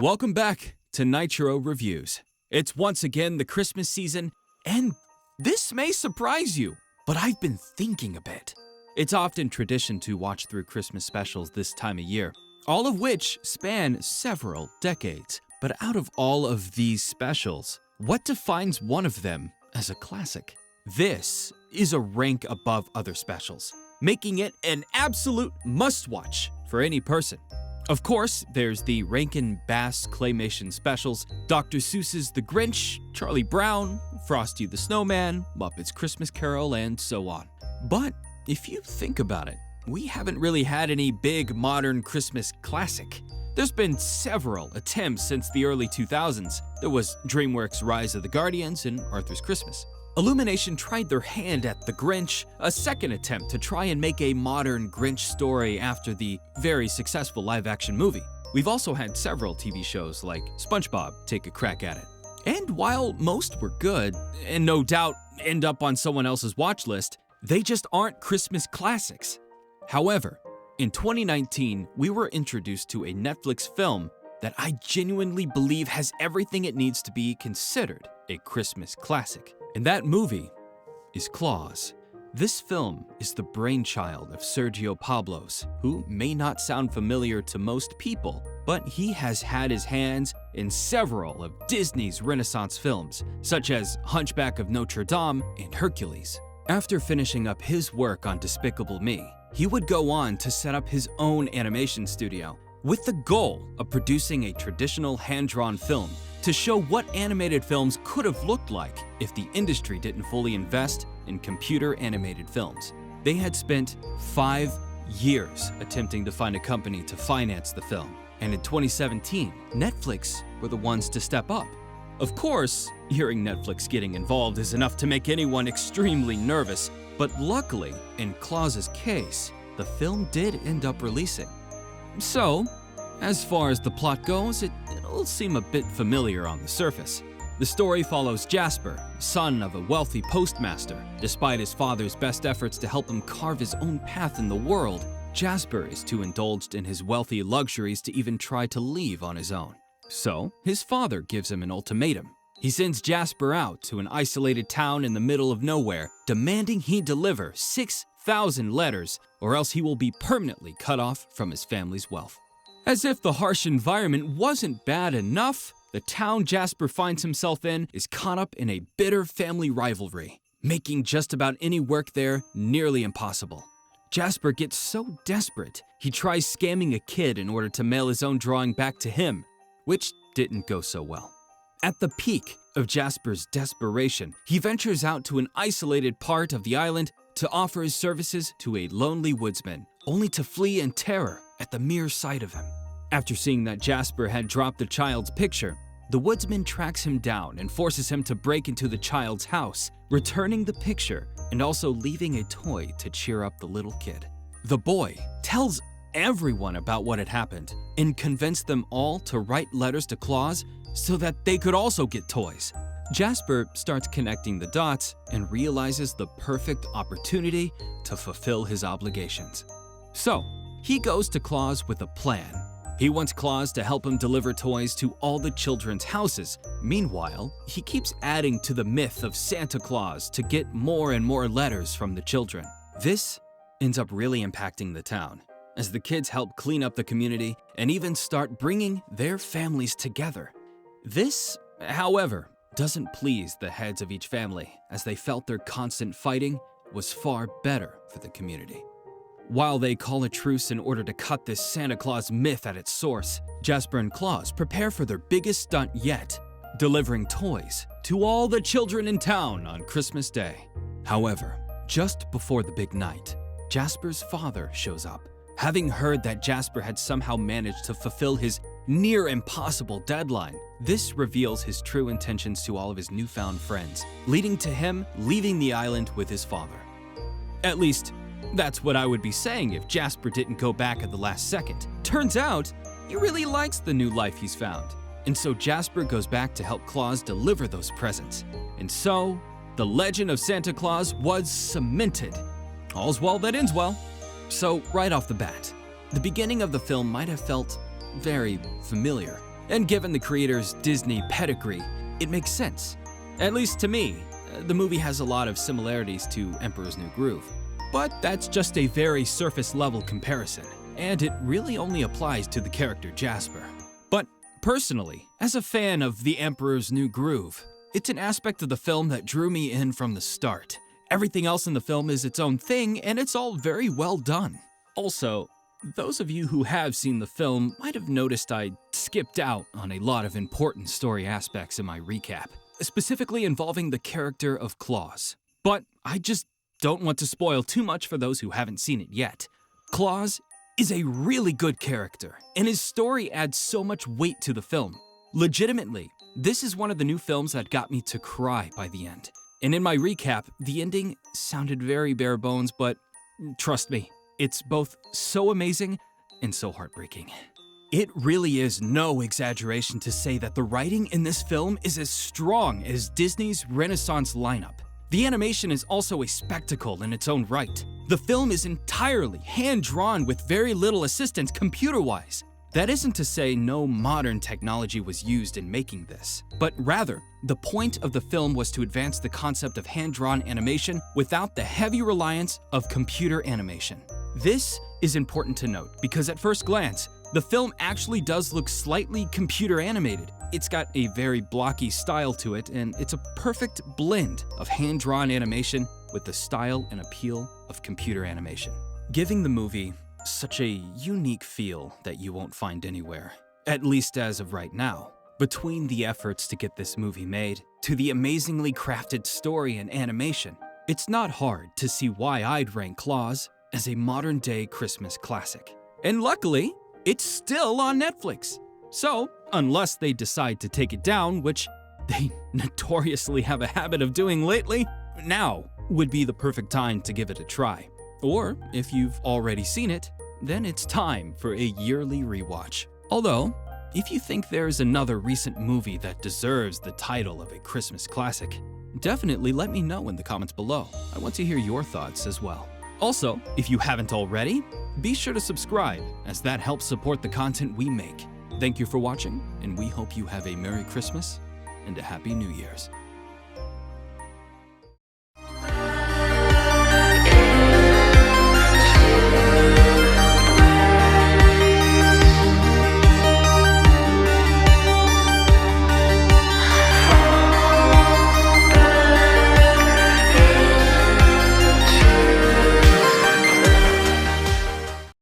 Welcome back to Nitro Reviews. It's once again the Christmas season, and this may surprise you, but I've been thinking a bit. It's often tradition to watch through Christmas specials this time of year, all of which span several decades. But out of all of these specials, what defines one of them as a classic? This is a rank above other specials, making it an absolute must-watch for any person. Of course, there's the Rankin Bass claymation specials, Dr. Seuss's The Grinch, Charlie Brown, Frosty the Snowman, Muppets Christmas Carol, and so on. But if you think about it, we haven't really had any big modern Christmas classic. There's been several attempts since the early 2000s. There was DreamWorks' Rise of the Guardians and Arthur's Christmas. Illumination tried their hand at The Grinch, a second attempt to try and make a modern Grinch story after the very successful live-action movie. We've also had several TV shows like SpongeBob take a crack at it. And while most were good, and no doubt end up on someone else's watch list, they just aren't Christmas classics. However, in 2019, we were introduced to a Netflix film that I genuinely believe has everything it needs to be considered a Christmas classic. And that movie is Klaus. This film is the brainchild of Sergio Pablos, who may not sound familiar to most people, but he has had his hands in several of Disney's Renaissance films, such as Hunchback of Notre Dame and Hercules. After finishing up his work on Despicable Me, he would go on to set up his own animation studio, with the goal of producing a traditional hand-drawn film to show what animated films could have looked like if the industry didn't fully invest in computer-animated films. They had spent 5 years attempting to find a company to finance the film, and in 2017, Netflix were the ones to step up. Of course, hearing Netflix getting involved is enough to make anyone extremely nervous, but luckily, in Klaus's case, the film did end up releasing. So, as far as the plot goes, it'll seem a bit familiar on the surface. The story follows Jasper, son of a wealthy postmaster. Despite his father's best efforts to help him carve his own path in the world, Jasper is too indulged in his wealthy luxuries to even try to leave on his own. So, his father gives him an ultimatum. He sends Jasper out to an isolated town in the middle of nowhere, demanding he deliver 6,000 letters, or else he will be permanently cut off from his family's wealth. As if the harsh environment wasn't bad enough, the town Jasper finds himself in is caught up in a bitter family rivalry, making just about any work there nearly impossible. Jasper gets so desperate, he tries scamming a kid in order to mail his own drawing back to him, which didn't go so well. At the peak of Jasper's desperation, he ventures out to an isolated part of the island to offer his services to a lonely woodsman, only to flee in terror at the mere sight of him. After seeing that Jasper had dropped the child's picture, the woodsman tracks him down and forces him to break into the child's house, returning the picture and also leaving a toy to cheer up the little kid. The boy tells everyone about what had happened and convinced them all to write letters to Klaus so that they could also get toys. Jasper starts connecting the dots and realizes the perfect opportunity to fulfill his obligations. So, he goes to Klaus with a plan. He wants Klaus to help him deliver toys to all the children's houses. Meanwhile, he keeps adding to the myth of Santa Claus to get more and more letters from the children. This ends up really impacting the town, as the kids help clean up the community and even start bringing their families together. This, however, doesn't please the heads of each family, as they felt their constant fighting was far better for the community. While they call a truce in order to cut this Santa Claus myth at its source, Jasper and Klaus prepare for their biggest stunt yet, delivering toys to all the children in town on Christmas Day. However, just before the big night, Jasper's father shows up. Having heard that Jasper had somehow managed to fulfill his near impossible deadline, this reveals his true intentions to all of his newfound friends, leading to him leaving the island with his father. At least, that's what I would be saying if Jasper didn't go back at the last second. Turns out, he really likes the new life he's found. And so Jasper goes back to help Klaus deliver those presents. And so, the legend of Santa Claus was cemented. All's well that ends well. So, right off the bat, the beginning of the film might have felt very familiar. And given the creator's Disney pedigree, it makes sense. At least to me, the movie has a lot of similarities to Emperor's New Groove. But that's just a very surface-level comparison, and it really only applies to the character Jasper. But personally, as a fan of The Emperor's New Groove, it's an aspect of the film that drew me in from the start. Everything else in the film is its own thing, and it's all very well done. Also, those of you who have seen the film might have noticed I skipped out on a lot of important story aspects in my recap, specifically involving the character of Klaus. But I just don't want to spoil too much for those who haven't seen it yet. Klaus is a really good character, and his story adds so much weight to the film. Legitimately, this is one of the new films that got me to cry by the end. And in my recap, the ending sounded very bare bones, but trust me, it's both so amazing and so heartbreaking. It really is no exaggeration to say that the writing in this film is as strong as Disney's Renaissance lineup. The animation is also a spectacle in its own right. The film is entirely hand-drawn with very little assistance computer-wise. That isn't to say no modern technology was used in making this, but rather, the point of the film was to advance the concept of hand-drawn animation without the heavy reliance of computer animation. This is important to note because at first glance, the film actually does look slightly computer animated. It's got a very blocky style to it, and it's a perfect blend of hand-drawn animation with the style and appeal of computer animation, giving the movie such a unique feel that you won't find anywhere, at least as of right now. Between the efforts to get this movie made, to the amazingly crafted story and animation, it's not hard to see why I'd rank Klaus as a modern-day Christmas classic. And luckily, it's still on Netflix. So, unless they decide to take it down, which they notoriously have a habit of doing lately, now would be the perfect time to give it a try. Or, if you've already seen it, then it's time for a yearly rewatch. Although, if you think there's another recent movie that deserves the title of a Christmas classic, definitely let me know in the comments below. I want to hear your thoughts as well. Also, if you haven't already, be sure to subscribe, as that helps support the content we make. Thank you for watching, and we hope you have a Merry Christmas and a Happy New Year's.